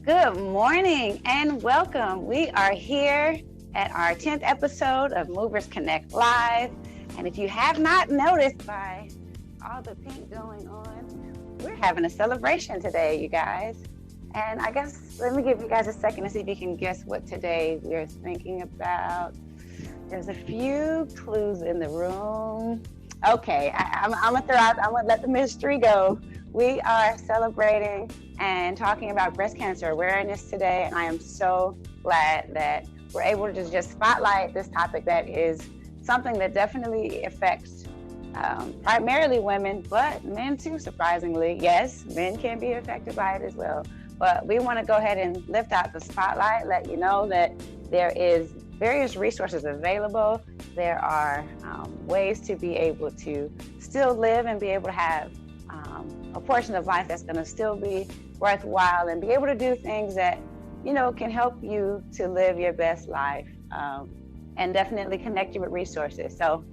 Good morning and welcome. We are here at our 10th episode of Movers Connect Live. And if you have not noticed by all the pink going on, we're having a celebration today, you guys. And I guess, let me give you guys a second to see if you can guess what today we're thinking about. There's a few clues in the room. Okay, I'm gonna let the mystery go. We are celebrating and talking about breast cancer awareness today, and I am so glad that we're able to just spotlight this topic that is something that definitely affects primarily women, but men too, surprisingly. Yes, men can be affected by it as well, but we want to go ahead and lift out the spotlight, let you know that there is various resources available. There are ways to be able to still live and be able to have a portion of life that's going to still be worthwhile and be able to do things that, you know, can help you to live your best life and definitely connect you with resources. So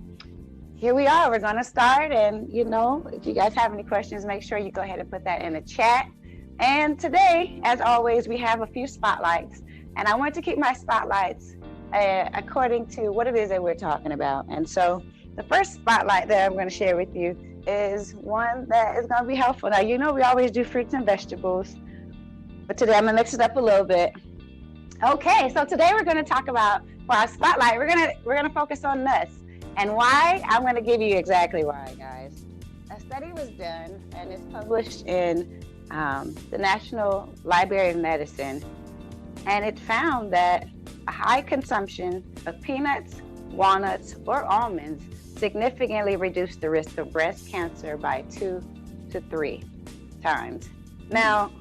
here we are, we're going to start. And, you know, if you guys have any questions, make sure you go ahead and put that in the chat. And today, as always, we have a few spotlights, and I want to keep my spotlights according to what it is that we're talking about. And so the first spotlight that I'm going to share with you is one that is going to be helpful. Now, you know, we always do fruits and vegetables, but today I'm going to mix it up a little bit. Okay, so today we're going to talk about, for our spotlight, we're going to focus on nuts. And why? I'm going to give you exactly why, guys. A study was done, and it's published in the National Library of Medicine, and it found that a high consumption of peanuts, walnuts, or almonds significantly reduced the risk of breast cancer by 2 to 3 times. Now,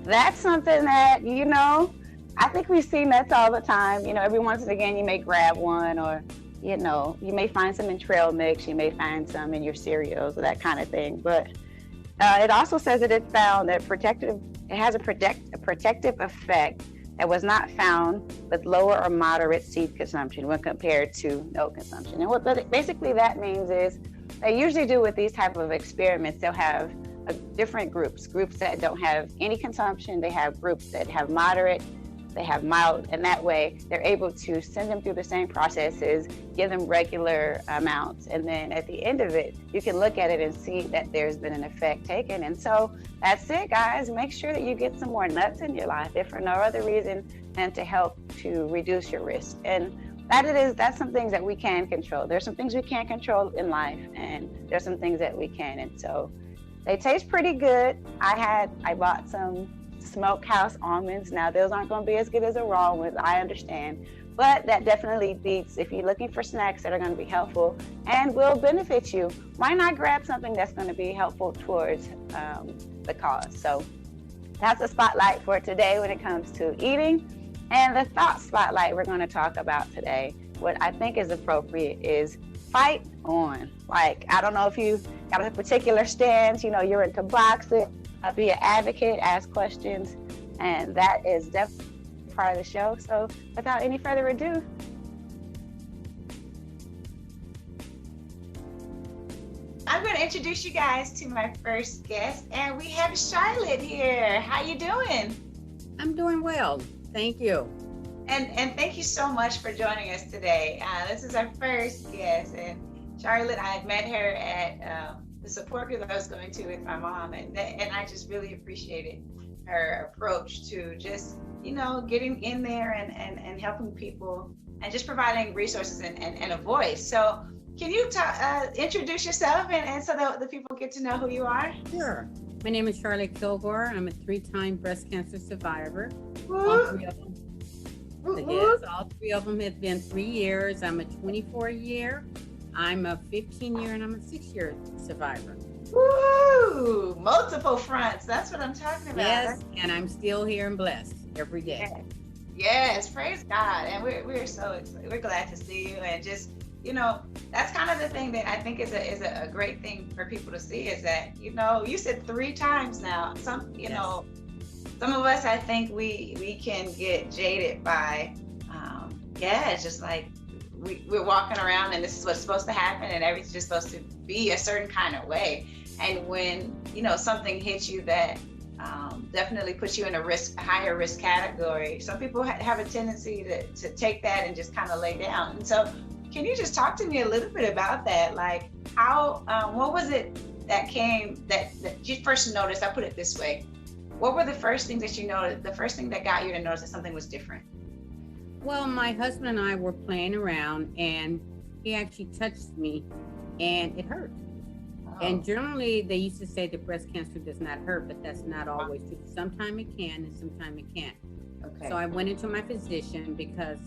that's something that, you know, I think we see nuts all the time. You know, every once and again, you may grab one, or, you know, you may find some in trail mix, you may find some in your cereals, or that kind of thing. But it also says that it found that it has a protective effect that was not found with lower or moderate seed consumption when compared to no consumption. And what basically that means is they usually do with these type of experiments, they'll have different groups that don't have any consumption, they have groups that have moderate, they have mild, and that way they're able to send them through the same processes, give them regular amounts, and then at the end of it, you can look at it and see that there's been an effect taken. And so that's it, guys. Make sure that you get some more nuts in your life, if for no other reason than to help to reduce your risk. And that's some things that we can control. There's some things we can't control in life, and there's some things that we can. And so they taste pretty good. I bought some smokehouse almonds. Now, those aren't going to be as good as the raw ones, I understand, but that definitely beats, if you're looking for snacks that are going to be helpful and will benefit you, why not grab something that's going to be helpful towards the cause? So that's a spotlight for today when it comes to eating. And the thought spotlight we're going to talk about today, what I think is appropriate, is fight on. Like, I don't know if you got a particular stance, you know, you're into boxing, be an advocate, ask questions, and that is definitely part of the show. So without any further ado, I'm going to introduce you guys to my first guest, and we have Charlotte here. How you doing? I'm doing well, thank you. And thank you so much for joining us today. This is our first guest, and Charlotte, I met her at the support group I was going to with my mom, and I just really appreciated her approach to just, you know, getting in there and helping people and just providing resources and a voice. So can you introduce yourself and so that the people get to know who you are? Sure. My name is Charlotte Kilgore. I'm a 3-time breast cancer survivor. All three of them have been 3 years. I'm a 24-year. I'm a 15-year, and I'm a 6-year survivor. Woo! Multiple fronts. That's what I'm talking about. Yes, and I'm still here and blessed every day. Yes, praise God. And we're so excited. We're glad to see you. And just, you know, that's kind of the thing that I think is a great thing for people to see, is that, you know, you said 3 times now. You know, some of us, I think we can get jaded by, it's just like, we're walking around and this is what's supposed to happen and everything's just supposed to be a certain kind of way. And when, you know, something hits you that definitely puts you in a higher risk category. Some people have a tendency to take that and just kind of lay down. And so, can you just talk to me a little bit about that? Like, how, what was it that you first noticed? I put it this way. What were the first things that you noticed? The first thing that got you to notice that something was different? Well, my husband and I were playing around, and he actually touched me, and it hurt. And generally, they used to say that breast cancer does not hurt, but that's not always true. Sometimes it can, and sometimes it can't. Okay. So I went into my physician because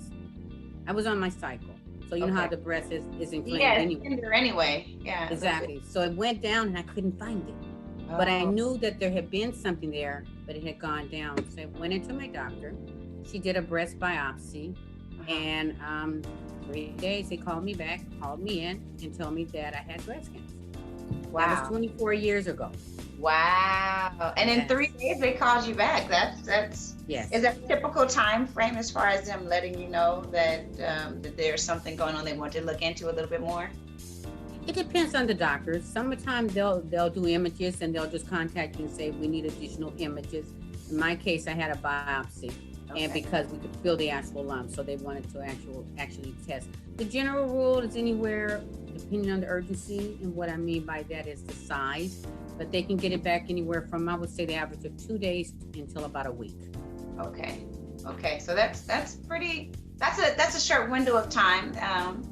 I was on my cycle. So you know how the breast is inflamed anyway. Yeah. Exactly. So it went down, and I couldn't find it. But I knew that there had been something there, but it had gone down. So I went into my doctor. She did a breast biopsy, and 3 days they called me in, and told me that I had breast cancer. Wow. That was 24 years ago. Wow. And in 3 days they called you back. That's yes. Is that a typical time frame as far as them letting you know that that there's something going on they want to look into a little bit more? It depends on the doctors. Sometimes they'll do images, and they'll just contact you and say, we need additional images. In my case, I had a biopsy. And because we could feel the actual lump, so they wanted to actually test. The general rule is anywhere, depending on the urgency, and what I mean by that is the size, but they can get it back anywhere from, I would say, the average of 2 days until about a week. Okay. So that's a short window of time,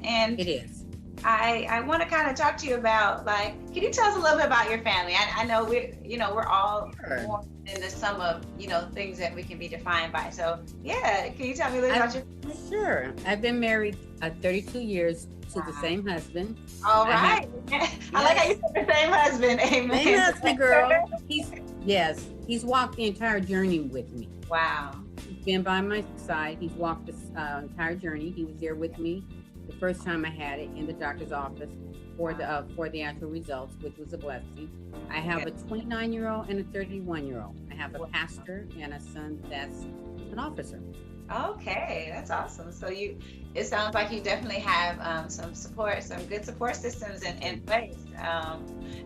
and it is. I want to kind of talk to you about, like, can you tell us a little bit about your family? I know we're all more in the sum of, things that we can be defined by. So yeah, can you tell me a little about your family? Sure. I've been married 32 years to the same husband. All right. I like how you said the same husband. Amen. Same husband, girl. He's walked the entire journey with me. Wow. He's been by my side. He's walked this entire journey. He was there with me the first time I had it in the doctor's office for the actual results, which was a blessing. I have a 29-year-old and a 31-year-old. I have a pastor and a son that's an officer. Okay, that's awesome. So it sounds like you definitely have some good support systems in place.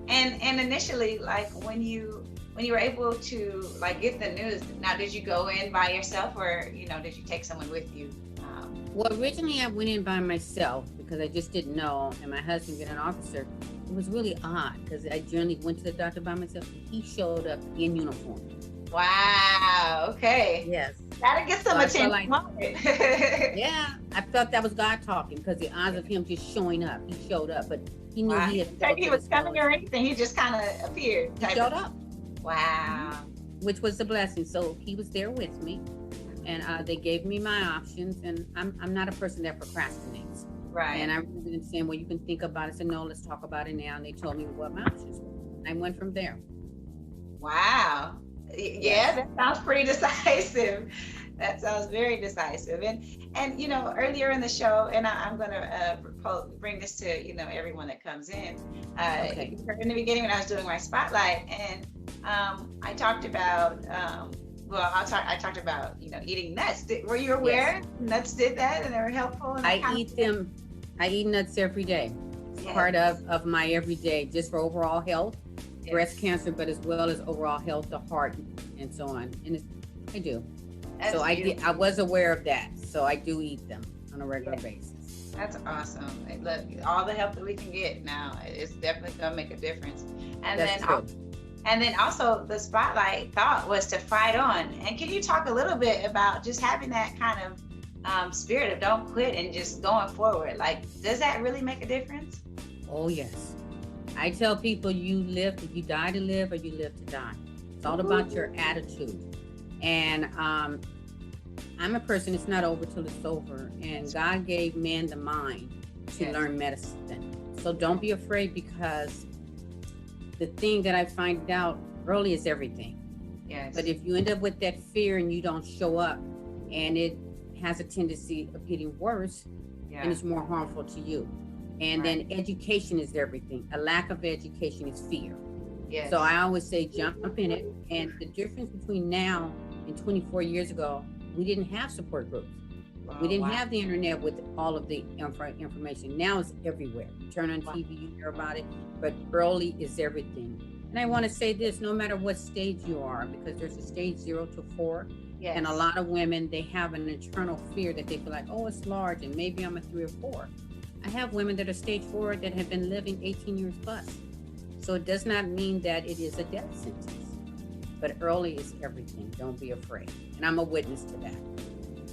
And initially, like when you were able to get the news, now did you go in by yourself, or did you take someone with you? Well, originally I went in by myself because I just didn't know, and my husband being an officer, it was really odd because I generally went to the doctor by myself. He showed up in uniform. Wow. Okay. Yes. Gotta get some attention. Yeah, I thought that was God talking, because the odds of him just showing up, he showed up, but he knew he was coming or anything. He just kind of appeared. He showed up. Wow. Which was the blessing. So he was there with me, and they gave me my options. And I'm not a person that procrastinates. Right. And I really didn't say, well, you can think about it. I said, no, let's talk about it now. And they told me what my options were. I went from there. Wow. Yeah, that sounds pretty decisive. That sounds very decisive. And earlier in the show, and I'm going to bring this to everyone that comes in. In the beginning, when I was doing my spotlight, and I talked about I talked about eating nuts. Were you aware nuts did that and they were helpful? And I eat them. I eat nuts every day. It's part of my everyday, just for overall health. Breast cancer, but as well as overall health, the heart, and so on. And I do. That's I was aware of that. So I do eat them on a regular basis. That's awesome. Look, all the help that we can get now, it's definitely going to make a difference. And then also the spotlight thought was to fight on. And can you talk a little bit about just having that kind of spirit of don't quit and just going forward? Like, does that really make a difference? Oh, yes. I tell people, you die to live, or you live to die. It's all about your attitude. And I'm a person, it's not over till it's over. And God gave man the mind to learn medicine. So don't be afraid, because the thing that I find out early is everything. Yes. But if you end up with that fear and you don't show up, and it has a tendency of getting worse, and it's more harmful to you. And then education is everything. A lack of education is fear. Yes. So I always say jump in it. And the difference between now and 24 years ago, we didn't have support groups. We didn't have the internet with all of the information. Now it's everywhere. You turn on TV, you hear about it, but early is everything. And I want to say this, no matter what stage you are, because there's a stage 0 to 4. Yes. And a lot of women, they have an internal fear that they feel like, oh, it's large and maybe I'm a 3 or 4. I have women that are stage 4 that have been living 18 years plus. So it does not mean that it is a death sentence. But early is everything. Don't be afraid. And I'm a witness to that.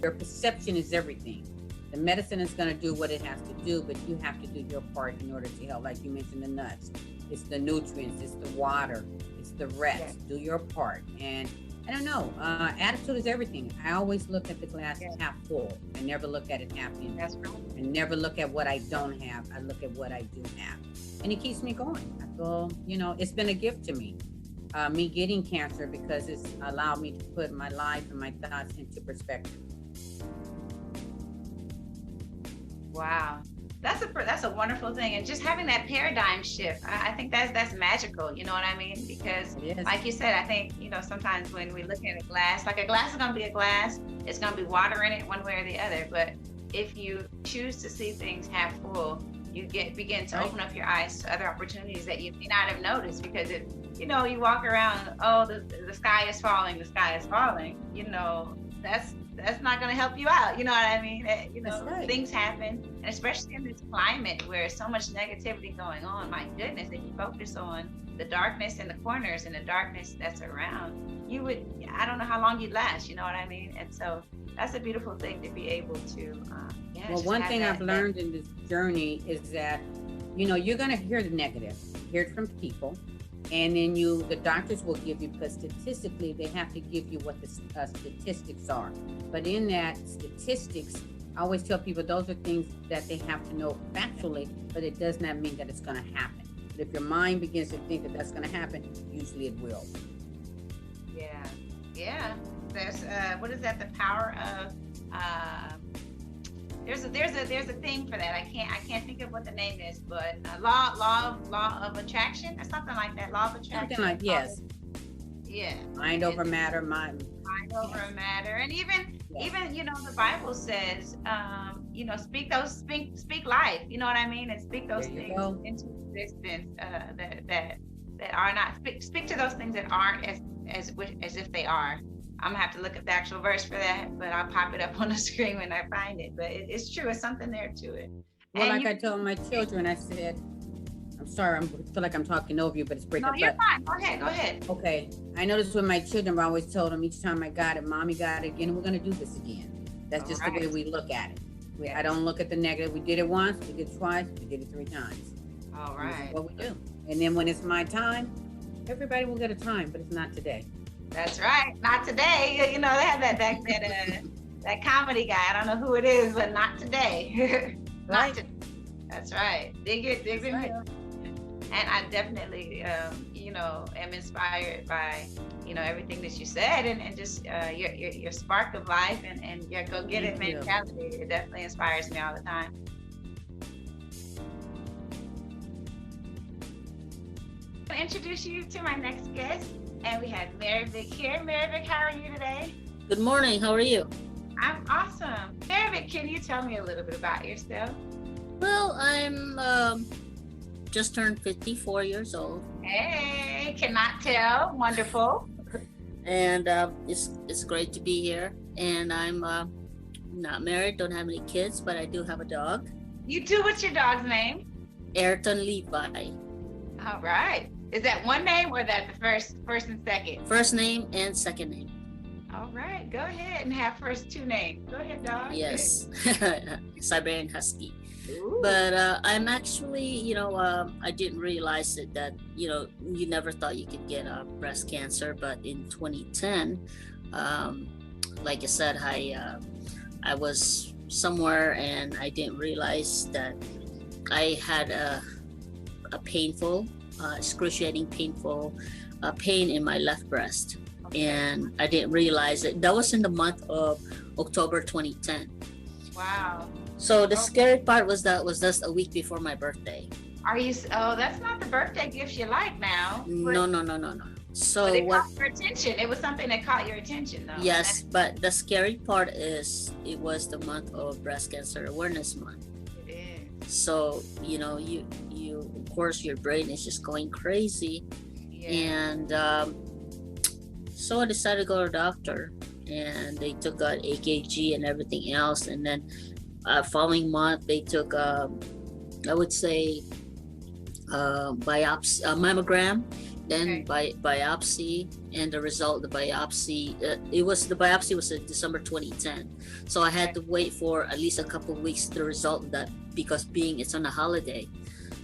Your perception is everything. The medicine is going to do what it has to do, but you have to do your part in order to help. Like you mentioned, the nuts. It's the nutrients. It's the water. It's the rest. Yes. Do your part. And I don't know. Attitude is everything. I always look at the glass half full. I never look at it half empty. That's right. I never look at what I don't have. I look at what I do have. And it keeps me going. I feel, it's been a gift to me. Me getting cancer, because it's allowed me to put my life and my thoughts into perspective. Wow. That's a wonderful thing. And just having that paradigm shift, I think that's magical. You know what I mean? Because like you said, I think, sometimes when we look at a glass, like a glass is going to be a glass, it's going to be water in it one way or the other. But if you choose to see things half full, you begin to open up your eyes to other opportunities that you may not have noticed, because you walk around, oh, the sky is falling, that's not going to help you out. You know what I mean? Things happen, and especially in this climate where so much negativity going on, my goodness, if you focus on the darkness in the corners and the darkness that's around, I don't know how long you'd last, you know what I mean? And so that's a beautiful thing to be able to, well, one thing I've learned in this journey is that, you're going to hear the negative, hear it from people. And then the doctors will give you, because statistically, they have to give you what the statistics are. But in that statistics, I always tell people those are things that they have to know factually, but it does not mean that it's going to happen. But if your mind begins to think that that's going to happen, usually it will. Yeah. Yeah. There's, what is that? The power of, there's a theme for that. I can't think of what the name is, but law of attraction or something like that. Law of attraction. Something like, yes. Yeah. Mind over matter. Mind over matter. And even the Bible says, speak life. You know what I mean? And speak those things into existence that are not. Speak to those things that aren't as if they are. I'm gonna have to look at the actual verse for that, but I'll pop it up on the screen when I find it. But it's true, it's something there to it. Well, like I told my children, I said, I'm sorry, I feel like I'm talking over you, but it's breaking up. No, you're fine. Go ahead. Okay. I noticed with my children, I always told them each time I got it, Mommy got it again, and we're gonna do this again. That's just the way we look at it. I don't look at the negative. We did it once, we did it twice, we did it 3 times. All right. What we do. And then when it's my time, everybody will get a time, but it's not today. That's right. Not today. They have that comedy guy. I don't know who it is, but not today. Right. That's right. Dig it. Right. And I definitely, am inspired by, everything that you said, and just your spark of life and your go get it mentality. It definitely inspires me all the time. I'll introduce you to my next guest. And we have Mary Vic here. Mary Vic, how are you today? Good morning. How are you? I'm awesome. Mary Vic, can you tell me a little bit about yourself? Well, I'm just turned 54 years old. Hey, cannot tell. Wonderful. And it's great to be here. And I'm not married, don't have any kids, but I do have a dog. You do? What's your dog's name? Eryn Levi. All right. Is that one name or that the first and second? First name and second name. All right, go ahead and have first 2 names. Go ahead, dog. Yes, Siberian Husky. Ooh. But I'm actually, I didn't realize it that, you never thought you could get breast cancer. But in 2010, like I said, I was somewhere and I didn't realize that I had a painful, excruciating painful pain in my left breast. And I didn't realize it. That was in the month of October 2010. Wow. So the scary part was just a week before my birthday. Are you? Oh, that's not the birthday gifts you like now. No. So but it caught your attention. It was something that caught your attention, though. Yes, but the scary part is it was the month of Breast Cancer Awareness Month. It is. So you of course your brain is just going crazy. And so I decided to go to a doctor, and they took an AKG and everything else, and then following month they took I would say biopsy, mammogram, then biopsy, and the result of the biopsy, the biopsy was in December 2010, so I had to wait for at least a couple of weeks the result of that, because it's on a holiday.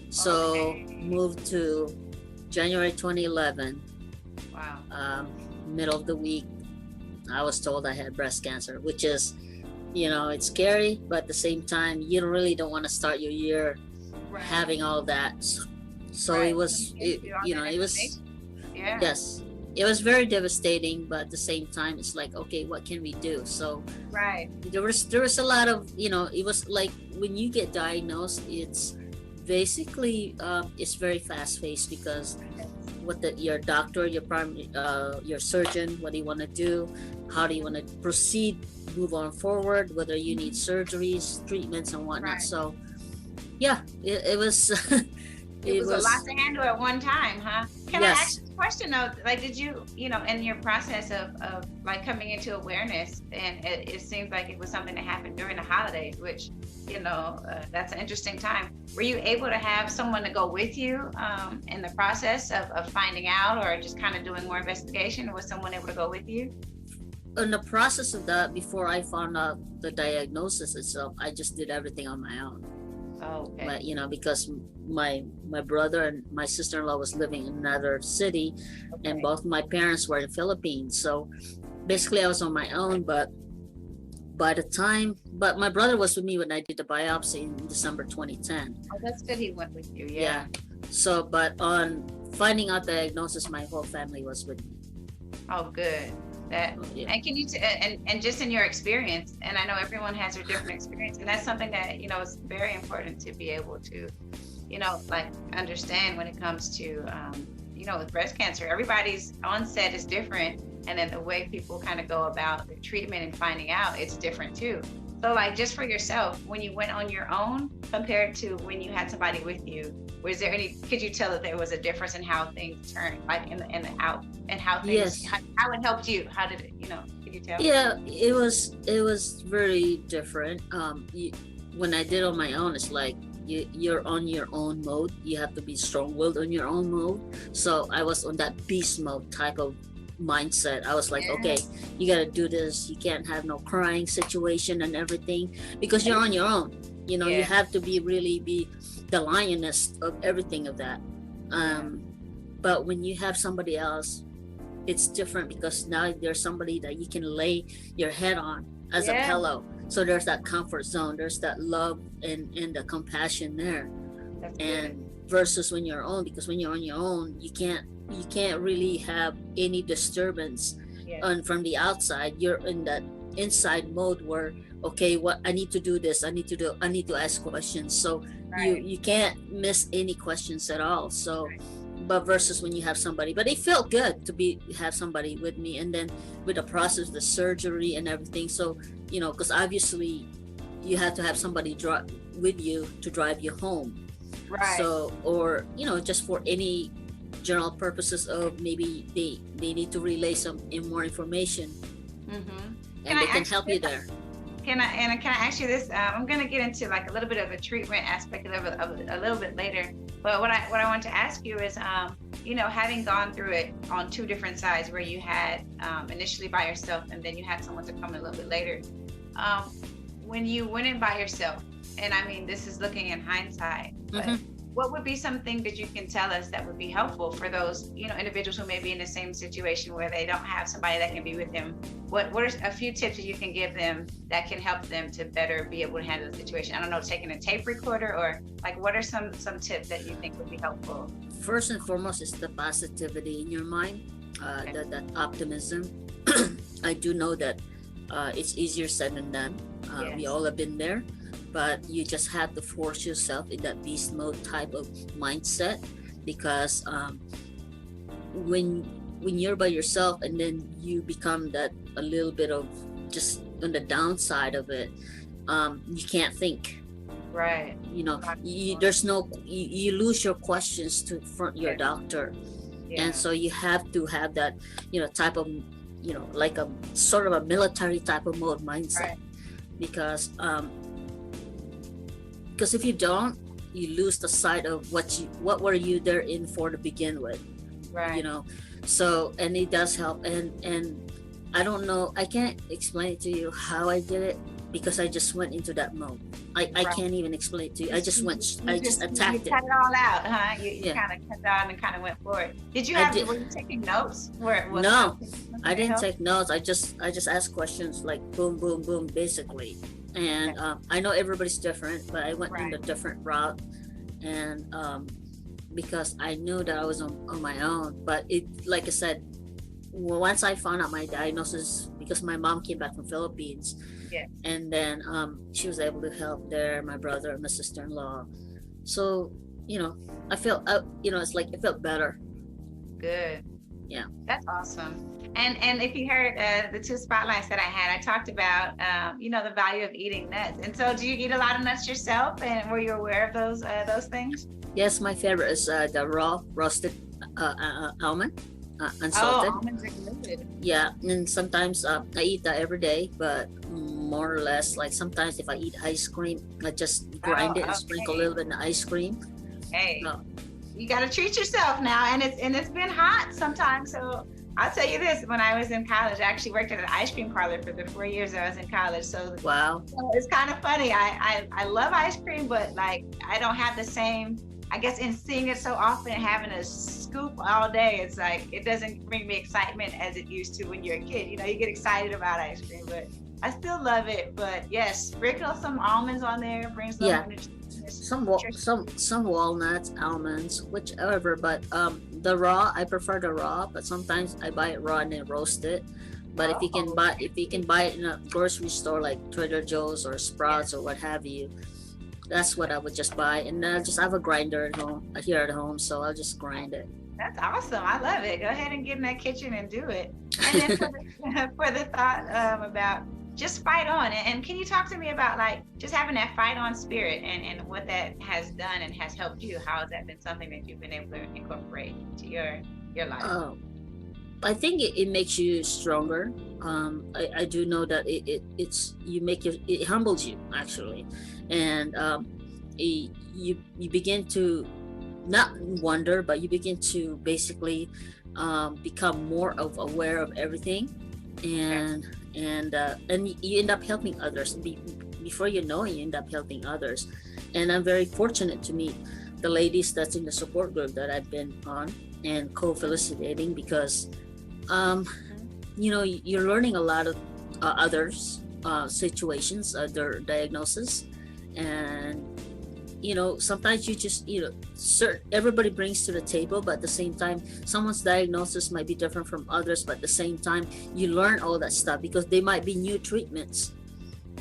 So moved to January 2011. Wow. Middle of the week, I was told I had breast cancer, which is, it's scary, but at the same time, you really don't want to start your year having all that. So it was, yes, it was very devastating, but at the same time, it's like, okay, what can we do? So there was a lot of, it was like when you get diagnosed, it's basically it's very fast paced, because your doctor, your primary, your surgeon, what do you want to do? How do you want to proceed, move on forward, whether you need surgeries, treatments, and whatnot. So yeah, it was it was a lot to handle at one time, huh? Can I ask you a question though? Like, did you, in your process of like coming into awareness, and it seems like it was something that happened during the holidays, which, that's an interesting time. Were you able to have someone to go with you in the process of finding out, or just kind of doing more investigation? Was someone able to go with you? In the process of that, before I found out the diagnosis itself, I just did everything on my own. Oh, okay. But, because my brother and my sister-in-law was living in another city, and both my parents were in the Philippines. So basically I was on my own, but my brother was with me when I did the biopsy in December 2010. Oh, that's good. He went with you. Yeah. So, but on finding out the diagnosis, my whole family was with me. Oh, good. And can you and just in your experience, and I know everyone has their different experience, and that's something that is very important to be able to like understand when it comes to with breast cancer. Everybody's onset is different, and then the way people kind of go about the treatment and finding out, it's different too. So like, just for yourself, when you went on your own compared to when you had somebody with you, was there could you tell that there was a difference in how things turned, like in the out, and how things, how it helped you? How did it, could you tell? Yeah, it was very different. When I did on my own, it's like you're on your own mode. You have to be strong-willed on your own mode. So I was on that beast mode type of mindset. I was like, okay, you got to do this. You can't have no crying situation and everything, because you're on your own. You have to be the lioness of everything of that. But when you have somebody else, it's different, because now there's somebody that you can lay your head on as a pillow. So there's that comfort zone, there's that love and the compassion there. Versus when you're on, because when you're on your own, you can't really have any disturbance from the outside. You're in that inside mode where, okay, what I need to do this, I need to ask questions. So you can't miss any questions at all. So but versus when you have somebody, but it felt good to have somebody with me, and then with the process, the surgery and everything. So because obviously you have to have somebody with you to drive you home, so, or just for any general purposes of maybe they need to relay some more information, and they can help you there. Can I ask you this? I'm going to get into like a little bit of a treatment aspect of it a little bit later. But what I want to ask you is, having gone through it on two different sides, where you had initially by yourself, and then you had someone to come in a little bit later. When you went in by yourself, and I mean, this is looking in hindsight, but what would be something that you can tell us that would be helpful for those, individuals who may be in the same situation where they don't have somebody that can be with them? What are a few tips that you can give them that can help them to better be able to handle the situation? I don't know, taking a tape recorder, or like, what are some tips that you think would be helpful? First and foremost is the positivity in your mind, that optimism. I do know that it's easier said than done. We all have been there. But you just have to force yourself in that beast mode type of mindset, because when you're by yourself, and then you become that a little bit of just on the downside of it, you can't think. Right. You lose your questions to your doctor, And so you have to have that, type of, like a sort of a military type of mode mindset. Right. Because if you don't, you lose the sight of what were you there in for to begin with. Right. So, and it does help. And I don't know, I can't explain it to you how I did it, because I just went into that mode. I can't even explain it to you. I just attacked it. You cut it all out, huh? You kind of cut it out and kind of went for it. Were you taking notes? No, I didn't take notes. I just asked questions like boom, boom, boom, basically. And I know everybody's different, but I went in a different route. And because I knew that I was on my own. But it, like I said, once I found out my diagnosis, because my mom came back from Philippines, and then she was able to help there, my brother and my sister-in-law. So I felt it's like it felt better. Good. Yeah, that's awesome. And if you heard the 2 spotlights that I had, I talked about the value of eating nuts. And so, do you eat a lot of nuts yourself? And were you aware of those things? Yes, my favorite is the raw roasted almond. Unsalted. Almonds are good. Yeah, and sometimes I eat that every day, but more or less, like sometimes if I eat ice cream, I just grind it and sprinkle a little bit in the ice cream. Hey, you got to treat yourself now, and it's been hot sometimes. So I'll tell you this: when I was in college, I actually worked at an ice cream parlor for the 4 years I was in college. So wow, so it's kind of funny. I love ice cream, but like I don't have the same. I guess in seeing it so often, having a scoop all day, it's like it doesn't bring me excitement as it used to when you're a kid. You get excited about ice cream, but I still love it. But yes, sprinkle some almonds on there, brings some walnuts, almonds, whichever. But the raw, I prefer the raw. But sometimes I buy it raw and then roast it. But if you can buy it in a grocery store like Trader Joe's or Sprouts or what have you, that's what I would just buy. And then I just have a grinder here at home, so I'll just grind it. That's awesome. I love it. Go ahead and get in that kitchen and do it. And then for the thought about just fight on. And can you talk to me about like just having that fight on spirit and what that has done and has helped you? How has that been something that you've been able to incorporate into your life? I think it makes you stronger. I do know that it humbles you actually, and you begin to not wonder, but you begin to basically become more aware of everything, and you end up helping others. Before you know it, you end up helping others. And I'm very fortunate to meet the ladies that's in the support group that I've been on and co-felicitating, because you're learning a lot of others situations, their diagnosis, and sometimes you just everybody brings to the table, but at the same time someone's diagnosis might be different from others, but at the same time you learn all that stuff because they might be new treatments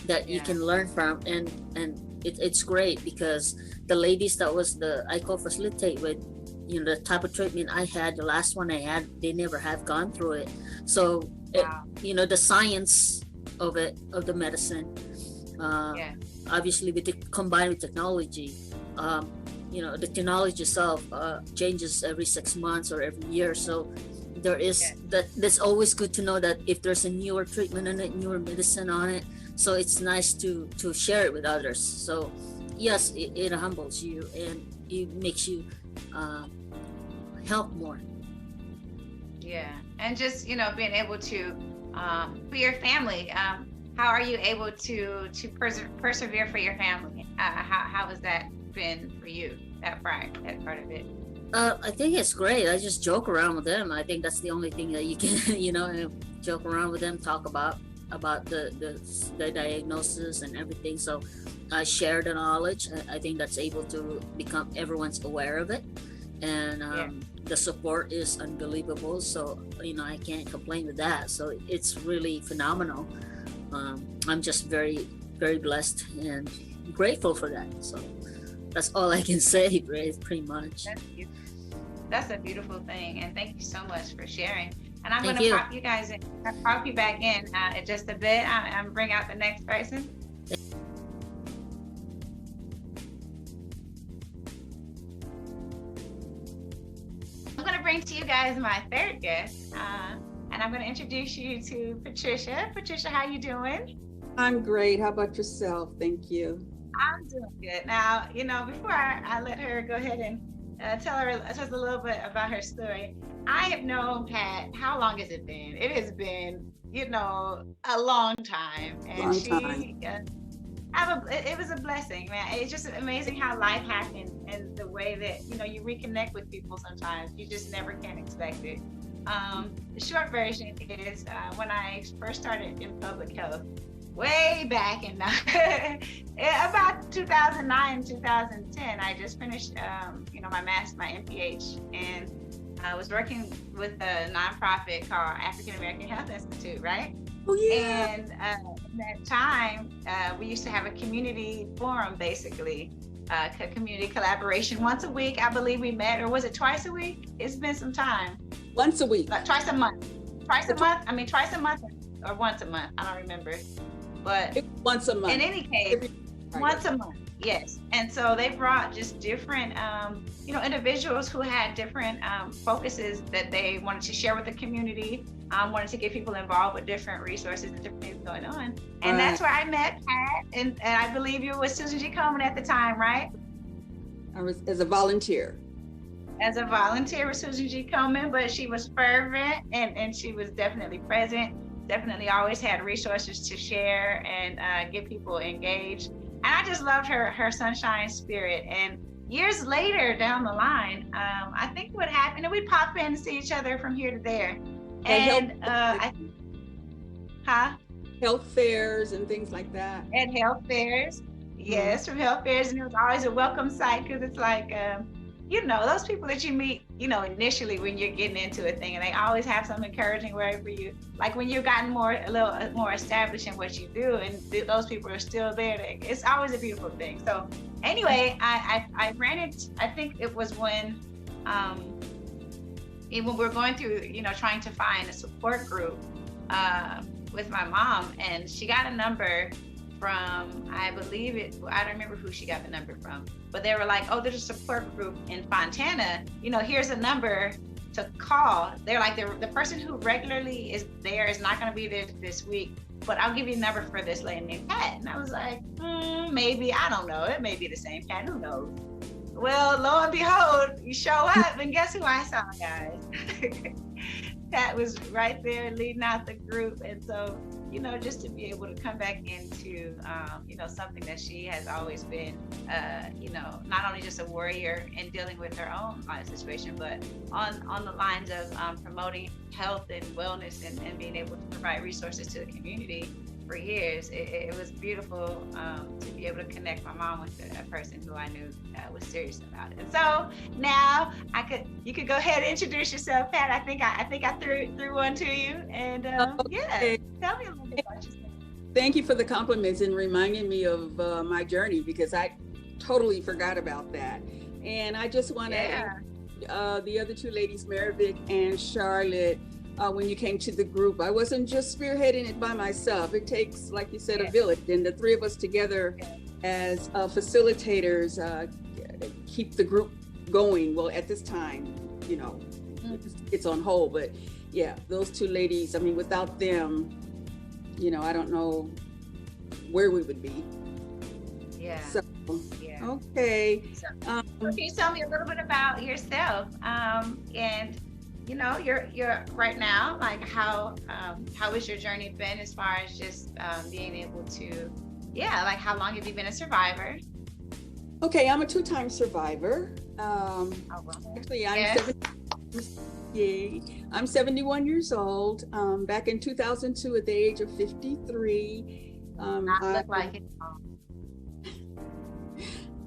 that you can learn from, and it's great because the ladies that I co-facilitate with, the type of treatment I had, the last one I had, they never have gone through it. So, the science of the medicine, obviously combined with technology, the technology itself changes every 6 months or every year. So that's always good to know that if there's a newer treatment and a newer medicine on it, so it's nice to share it with others. So yes, it humbles you and it makes you help more. Yeah, and just being able to for your family, how are you able to persevere for your family? How has that been for you, that part of it? I think it's great. I just joke around with them. I think that's the only thing that you can joke around with them, talk about the diagnosis and everything. So I share the knowledge. I think that's able to become everyone's aware of it, and the support is unbelievable. So I can't complain with that. So it's really phenomenal. I'm just very, very blessed and grateful for that. So that's all I can say, pretty much. That's a beautiful thing, and thank you so much for sharing. And I'm going to pop you guys in, pop you back in just a bit. I'm bring out the next person. bring to you guys my third guest, and I'm going to introduce you to Patricia. Patricia, how you doing? I'm great. How about yourself? Thank you. I'm doing good. Now, before I let her go ahead and tell her just a little bit about her story, I have known Pat. How long has it been? It has been, a long time, and Long time. it was a blessing, man. It's just amazing how life happens and the way that you reconnect with people. Sometimes you just never can expect it. The short version is when I first started in public health, way back in about 2009, 2010. I just finished, my MPH, and I was working with a nonprofit called African American Health Institute, right? Oh yeah. And at that time, we used to have a community forum, basically, community collaboration once a week. I believe we met, or was it twice a week? It's been some time. Once a week. Like twice a month. Twice a month or once a month. I don't remember. But once a month. In any case, once a month. Yes. And so they brought just different, individuals who had different focuses that they wanted to share with the community, wanted to get people involved with different resources and different things going on. And that's where I met Pat, and I believe you were Susan G. Komen at the time, right? I was as a volunteer. As a volunteer with Susan G. Komen, but she was fervent and she was definitely present, definitely always had resources to share and get people engaged. And I just loved her sunshine spirit. And years later down the line, I think what happened, and we'd pop in and see each other from here to there. And health fairs and things like that. At health fairs, yes, from health fairs. And it was always a welcome sight, because it's like, those people that you meet, initially when you're getting into a thing, and they always have some encouraging word for you. Like when you've gotten a little more established in what you do, and those people are still there. It's always a beautiful thing. So anyway, I ran it. I think it was when we were going through, trying to find a support group with my mom, and she got a number from, I don't remember who she got the number from, but they were like, oh, there's a support group in Fontana, here's a number to call. They're like, the person who regularly is there is not going to be there this week, but I'll give you a number for this lady named Pat. And I was like, maybe, I don't know, it may be the same Pat, who knows? Well, lo and behold, you show up, and guess who I saw, guys? Pat was right there leading out the group. And so, just to be able to come back into, something that she has always been, not only just a warrior in dealing with her own life situation, but on the lines of promoting health and wellness and being able to provide resources to the community for years. It was beautiful to be able to connect my mom with a person who I knew was serious about it. And so now you could go ahead and introduce yourself, Pat. I think I threw one to you, and Okay. tell me a little bit about yourself. Thank you for the compliments and reminding me of my journey, because I totally forgot about that. And I just want to the other two ladies, Marivic and Charlotte. When you came to the group, I wasn't just spearheading it by myself. It takes, like you said, a village, and the three of us together as facilitators keep the group going. Well, at this time, it's on hold, but yeah, those two ladies, I mean, without them, I don't know where we would be. Yeah. So, okay. So, can you tell me a little bit about yourself? And you're right now, like how has your journey been as far as just being able to, like how long have you been a survivor? Okay, I'm a 2-time survivor. Actually, I'm 71 years old. Back in 2002, at the age of 53. Not look like it.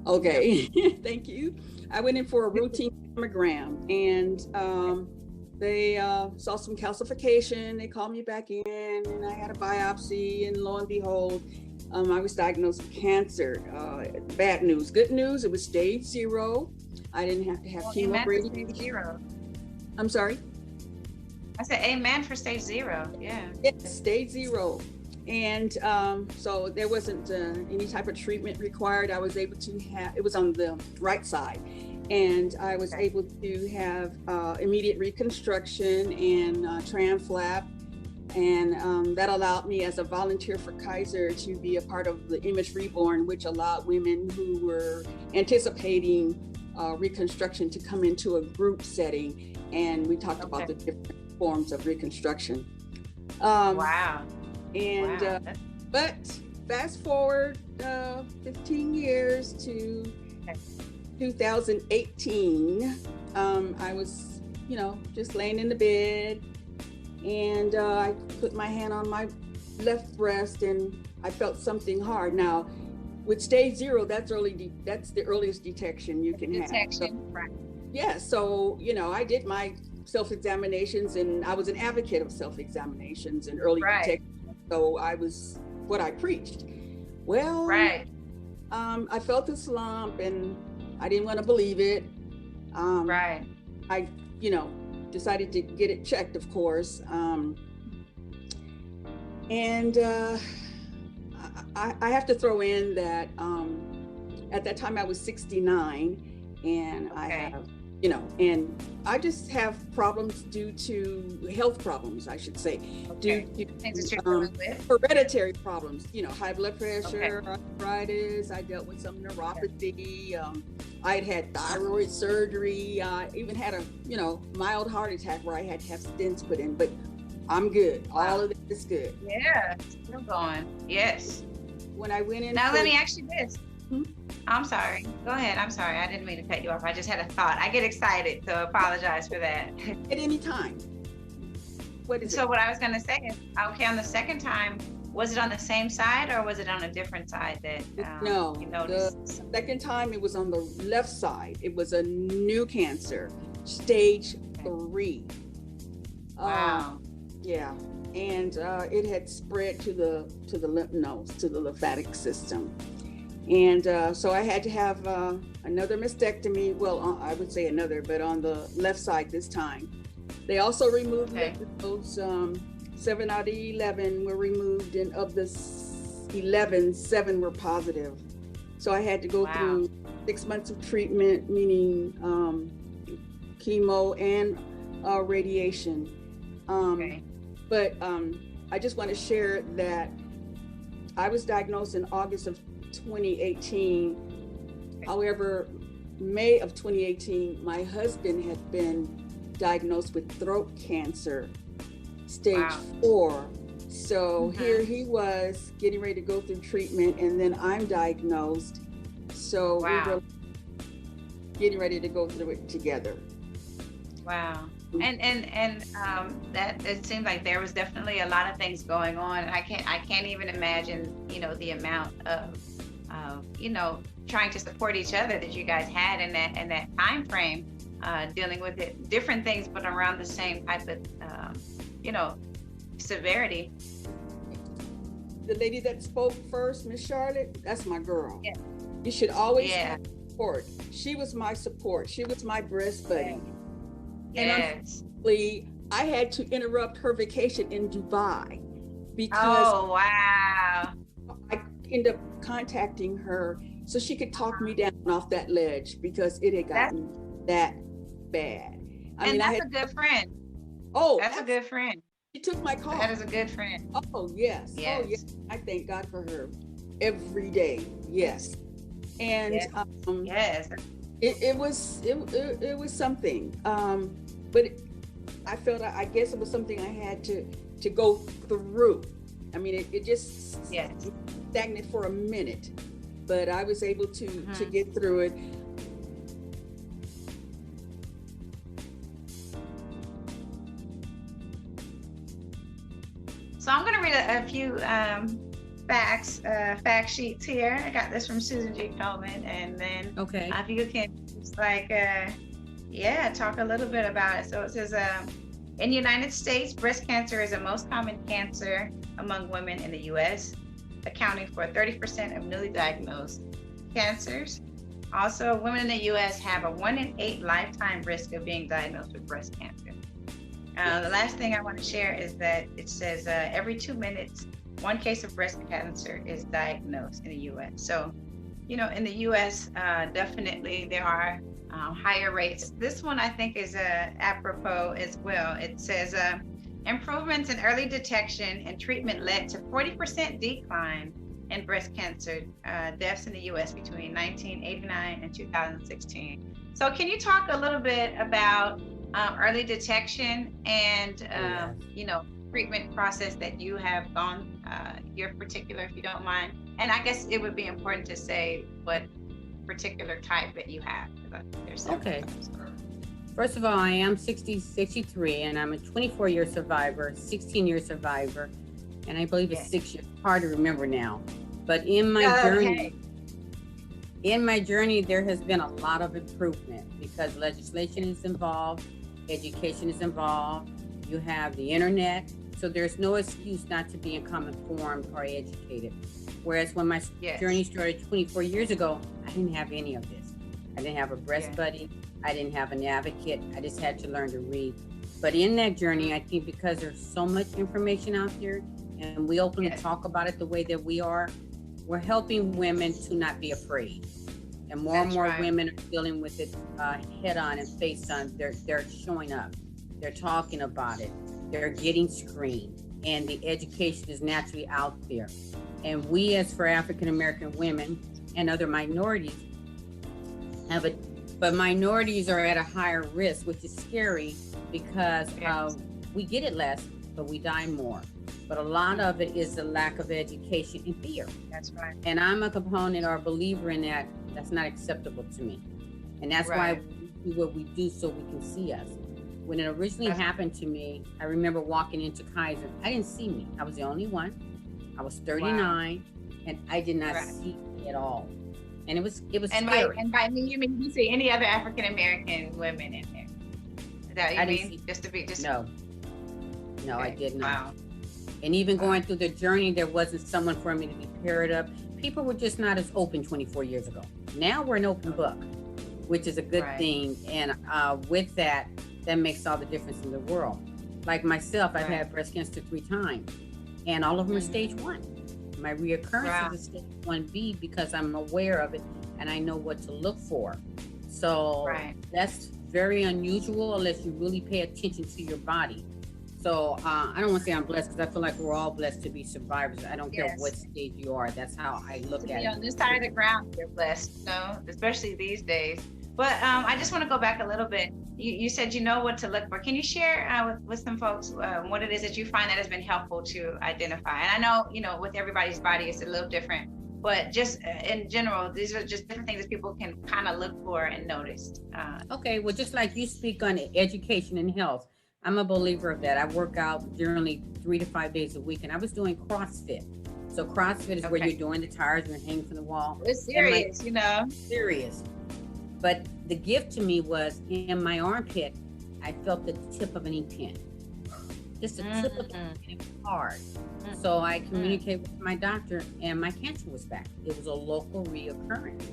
Okay, thank you. I went in for a routine mammogram, and they saw some calcification. They called me back in, and I had a biopsy, and lo and behold, I was diagnosed with cancer. Bad news. Good news, it was stage 0. I didn't have to have chemo. Stage 0. I'm sorry? I said amen for stage 0. Yeah. Yes, stage 0. And so there wasn't any type of treatment required. I was able to have, it was on the right side. and I was able to have immediate reconstruction and tram flap. And that allowed me as a volunteer for Kaiser to be a part of the Image Reborn, which allowed women who were anticipating reconstruction to come into a group setting. And we talked about the different forms of reconstruction. Wow. And, but fast forward 15 years to 2018, I was, just laying in the bed, and I put my hand on my left breast and I felt something hard. Now, with stage 0, that's the earliest detection you can have. So, right. Yeah, so, I did my self-examinations, and I was an advocate of self-examinations and early detection. So I was what I preached. Well, I felt this lump and I didn't want to believe it. I, decided to get it checked, of course. And I have to throw in that at that time I was 69, and I have, and I just have problems due to health problems, I should say, due to hereditary problems, high blood pressure, arthritis. I dealt with some neuropathy. I had thyroid surgery. I even had a, mild heart attack where I had to have stents put in, but I'm good. All of it is good. Yeah, still going. Yes. When I went in. Now let me ask you this. I'm sorry. Go ahead. I'm sorry. I didn't mean to cut you off. I just had a thought. I get excited, so apologize for that. At any time. What is it? So what I was going to say is, okay, on the second time, was it on the same side or was it on a different side that no, you noticed? The second time it was on the left side. It was a new cancer, stage 3. Wow. Yeah, and it had spread to the lymph nodes, to the lymphatic system. And so I had to have another mastectomy. Well, I would say another, but on the left side this time. They also removed lymph nodes. 7 out of 11 were removed, and of the 11, 7 were positive. So I had to go through 6 months of treatment, meaning chemo and radiation. But I just want to share that I was diagnosed in August of 2018. However, May of 2018, my husband had been diagnosed with throat cancer, stage 4. So here he was getting ready to go through treatment, and then I'm diagnosed. So we were getting ready to go through it together. Wow. And that it seems like there was definitely a lot of things going on, and I can't even imagine, the amount of trying to support each other that you guys had in that time frame, dealing with it, different things, but around the same type of severity. The lady that spoke first, Miss Charlotte, that's my girl. Yeah. You should always have support. She was my support. She was my breast buddy. And unfortunately, I had to interrupt her vacation in Dubai because I ended up contacting her so she could talk me down off that ledge because it had gotten that bad. That's a good friend. Oh, that's a good friend. She took my call. That is a good friend. Oh, yes. Oh, yes. I thank God for her every day. Yes. And it was something. But I felt, I guess it was something I had to go through. I mean, it just stagnant for a minute, but I was able to get through it. So I'm going to read a few fact sheets here. I got this from Susan G. Coleman, and then if you can just talk a little bit about it. So it says, in the United States, breast cancer is the most common cancer among women in the U.S., accounting for 30% of newly diagnosed cancers. Also, women in the U.S. have a 1 in 8 lifetime risk of being diagnosed with breast cancer. The last thing I want to share is that it says every 2 minutes, 1 case of breast cancer is diagnosed in the U.S. So, in the U.S., definitely there are higher rates. This one I think is apropos as well. It says improvements in early detection and treatment led to 40% decline in breast cancer deaths in the U.S. between 1989 and 2016. So can you talk a little bit about early detection and, treatment process that you have gone, your particular, if you don't mind? And I guess it would be important to say what particular type that you have. Okay. First of all, I am 63, and I'm a 24-year survivor, 16-year survivor, and I believe it's 6 years. Hard to remember now. But in my journey, there has been a lot of improvement because legislation is involved, education is involved, you have the internet, so there's no excuse not to be informed or educated. Whereas when my journey started 24 years ago, I didn't have any of this. I didn't have a breast buddy. I didn't have an advocate. I just had to learn to read. But in that journey, I think because there's so much information out there and we openly talk about it the way that we are, we're helping women to not be afraid. And more and more women are dealing with it head on and face on. They're showing up. They're talking about it. They're getting screened. And the education is naturally out there. And we, as for African American women and other minorities, but minorities are at a higher risk, which is scary because we get it less, but we die more. But a lot of it is the lack of education and fear. That's right. And I'm a component or a believer in that. That's not acceptable to me. And that's why we do what we do so we can see us. When it originally happened to me, I remember walking into Kaiser. I didn't see me. I was the only one. I was 39 and I did not see me at all. And it was scary. And by me, you mean you see any other African American women in there? Is that what you mean? No, I did not. Wow. And even going through the journey, there wasn't someone for me to be paired up. People were just not as open 24 years ago. Now we're an open book, which is a good thing. And with that makes all the difference in the world. Like myself, I've had breast cancer 3 times, and all of them are stage 1. My reoccurrence is a stage 1B because I'm aware of it and I know what to look for. So that's very unusual unless you really pay attention to your body. So I don't want to say I'm blessed because I feel like we're all blessed to be survivors. I don't care what stage you are. That's how I look at it. On this side of the ground, you're blessed, especially these days. But I just want to go back a little bit. You said you know what to look for. Can you share with some folks what it is that you find that has been helpful to identify? And I know, with everybody's body, it's a little different. But just in general, these are just different things that people can kind of look for and notice. Okay, well, just like you speak on education and health, I'm a believer of that. I work out generally 3 to 5 days a week, and I was doing CrossFit. So CrossFit is where you're doing the tires and hanging from the wall. It's serious, Serious. But the gift to me was in my armpit, I felt the tip of an ink pen. Just the tip of an ink pen, hard. So I communicated with my doctor, and my cancer was back. It was a local reoccurrence.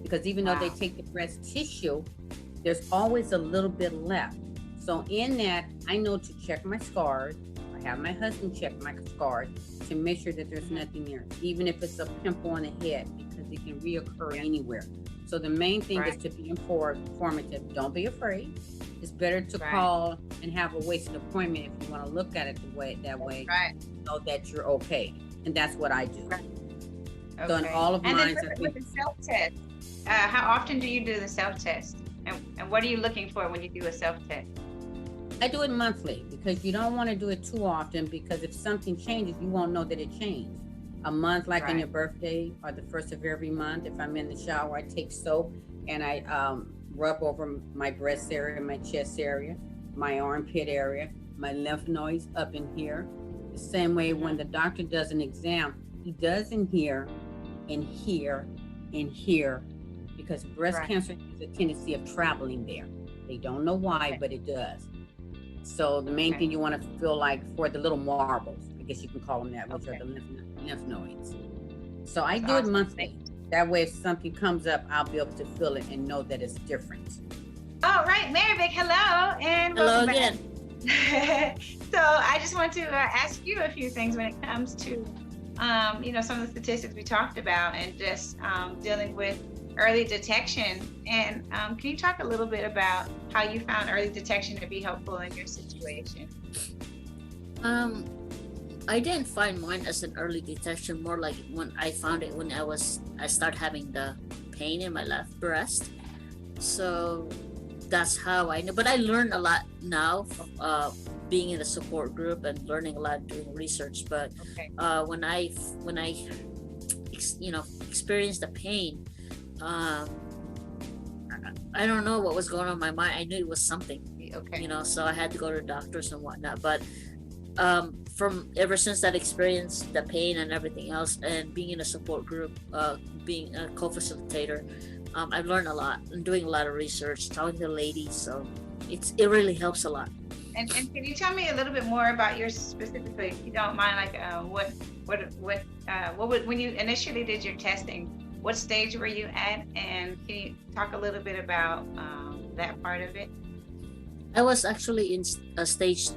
Because even though they take the breast tissue, there's always a little bit left. So in that, I know to check my scars. I have my husband check my scars to make sure that there's nothing there, even if it's a pimple on the head, because it can reoccur anywhere. So the main thing is to be informative. Don't be afraid. It's better to call and have a wasted appointment if you want to look at it that way. Know that you're okay, and that's what I do. So in all of mine, with the self-test, how often do you do the self-test, and what are you looking for when you do a self-test? I do it monthly because you don't want to do it too often, because if something changes, you won't know that it changed. A month, like on your birthday or the first of every month, if I'm in the shower, I take soap and I rub over my breast area, my chest area, my armpit area, my lymph nodes up in here. The same way when the doctor does an exam, he does in here, in here, in here, because breast cancer has a tendency of traveling there. They don't know why, but it does. So the main thing you want to feel like for the little marbles, I guess you can call them that, which are the lymph nodes. So I do it monthly. That way, if something comes up, I'll be able to feel it and know that it's different. All right, Mary Vic, hello, and hello again. So I just want to ask you a few things when it comes to, some of the statistics we talked about, and just dealing with early detection. And can you talk a little bit about how you found early detection to be helpful in your situation? I didn't find mine as an early detection, more like when I found it when I started having the pain in my left breast. So that's how I know. But I learned a lot now, being in a support group and learning a lot doing research. But Okay. when I experienced the pain, I don't know what was going on in my mind. I knew it was something, Okay. so I had to go to doctors and whatnot. But from ever since that experience, the pain and everything else, and being in a support group, being a co-facilitator, I've learned a lot and doing a lot of research, talking to ladies. So it really helps a lot. And can you tell me a little bit more about yours specifically, if you don't mind, like what when you initially did your testing, what stage were you at, and can you talk a little bit about that part of it? I was actually in a stage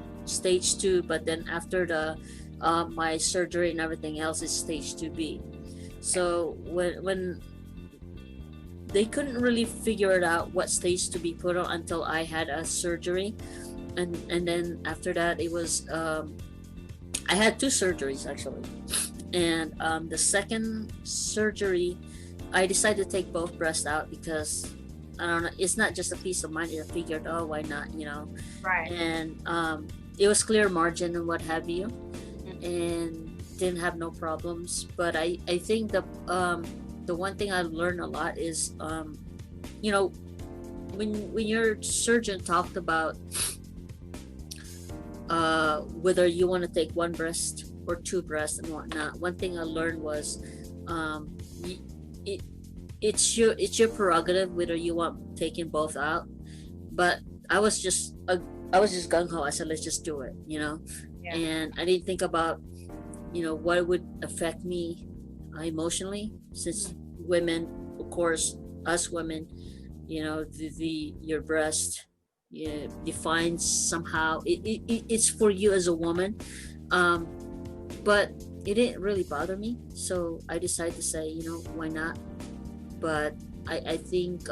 2, but then after the my surgery and everything else is stage 2B. So when they couldn't really figure it out what stage to be put on until I had a surgery, and then after that it was I had 2 surgeries actually, and the second surgery I decided to take both breasts out because I don't know, it's not just a peace of mind. I figured, oh, why not, Right. and it was clear margin and what have you, and didn't have no problems. But I think the one thing I learned a lot is when your surgeon talked about whether you want to take 1 breast or 2 breasts and whatnot, one thing I learned was it's your prerogative whether you want taking both out. But I was just gung ho. I said, let's just do it, Yeah. and I didn't think about what would affect me emotionally, since women, of course, us women, your breast defines somehow. It's for you as a woman, but it didn't really bother me. So I decided to say, why not? But I think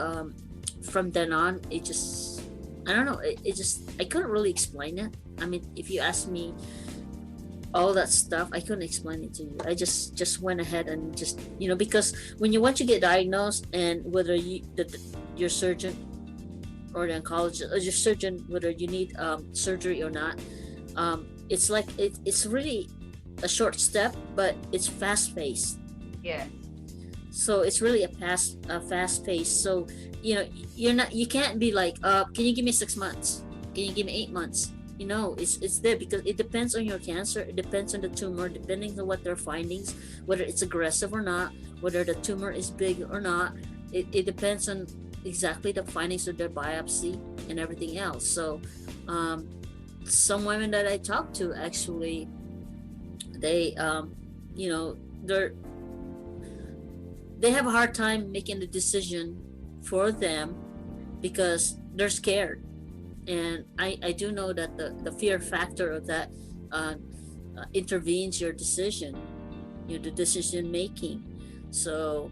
from then on, it just, I don't know, it just, I couldn't really explain it. I mean, if you ask me all that stuff, I couldn't explain it to you. I just went ahead and just, because once you get diagnosed, and whether your surgeon or the oncologist or your surgeon, whether you need surgery or not, it's like it's really a short step, but it's fast paced. Yeah. So it's really a fast pace. So you can't be like, can you give me 6 months? Can you give me 8 months? It's there because it depends on your cancer. It depends on the tumor, depending on what their findings, whether it's aggressive or not, whether the tumor is big or not. It depends on exactly the findings of their biopsy and everything else. So some women that I talked to, actually, they they have a hard time making the decision for them because they're scared. And I do know that the fear factor of that intervenes your decision, the decision making. So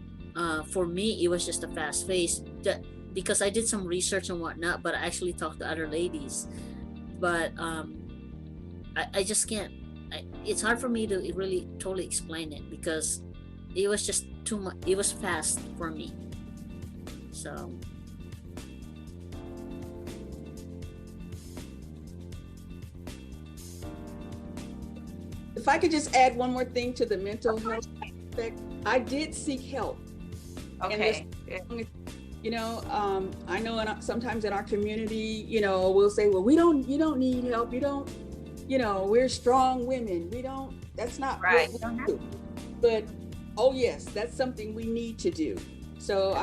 for me, it was just a fast pace, because I did some research and whatnot, but I actually talked to other ladies. But I just can't, it's hard for me to really totally explain it, because it was just too much. It was fast for me. So if I could just add one more thing to the mental health aspect, I did seek help. Okay. I know sometimes in our community, we'll say, well, you don't need help. We're strong women. That's not Right. what we do. But, oh yes, that's something we need to do. So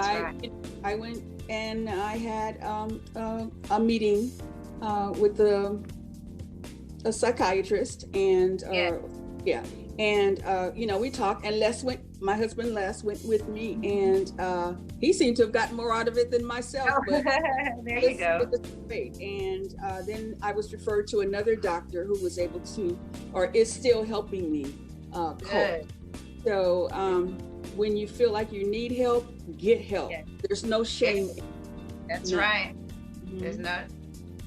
I went and I had a meeting with a psychiatrist, and we talked, and my husband Les went with me, and he seemed to have gotten more out of it than myself. But there you go. And then I was referred to another doctor who was able to, or is still helping me cope. Good. So when you feel like you need help, get help. Yes. There's no shame. That's No. right. Mhm.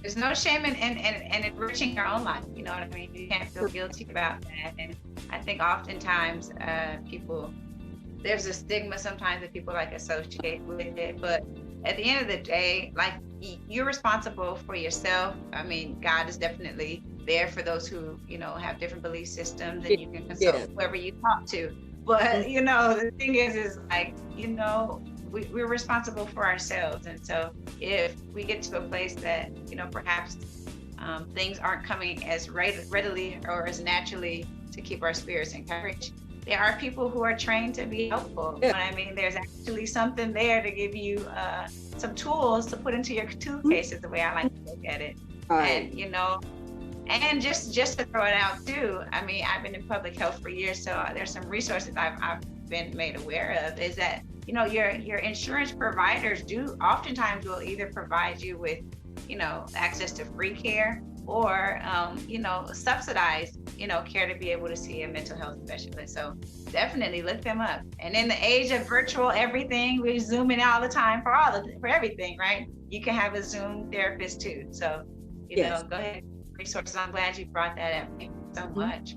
There's no shame in enriching your own life. You know what I mean? You can't feel guilty about that. And I think oftentimes there's a stigma sometimes that people like associate with it. But at the end of the day, like, you're responsible for yourself. I mean, God is definitely there for those who, you know, have different belief systems, and you can consult whoever you talk to. But, you know, the thing is like, you know, we're responsible for ourselves. And so if we get to a place that, you know, perhaps things aren't coming as readily or as naturally to keep our spirits encouraged, there are people who are trained to be helpful. Yeah. I mean, there's actually something there to give you some tools to put into your toolcase, is the way I like to look at it. And, you know, and just to throw it out too, I mean, I've been in public health for years, so there's some resources I've been made aware of, is that, you know, your insurance providers oftentimes will either provide you with, you know, access to free care or, you know, subsidized, you know, care to be able to see a mental health specialist. So definitely look them up. And in the age of virtual everything, we're Zooming all the time for everything, right? You can have a Zoom therapist too. So, you know, go ahead. Resources. I'm glad you brought that up. Thank you so much.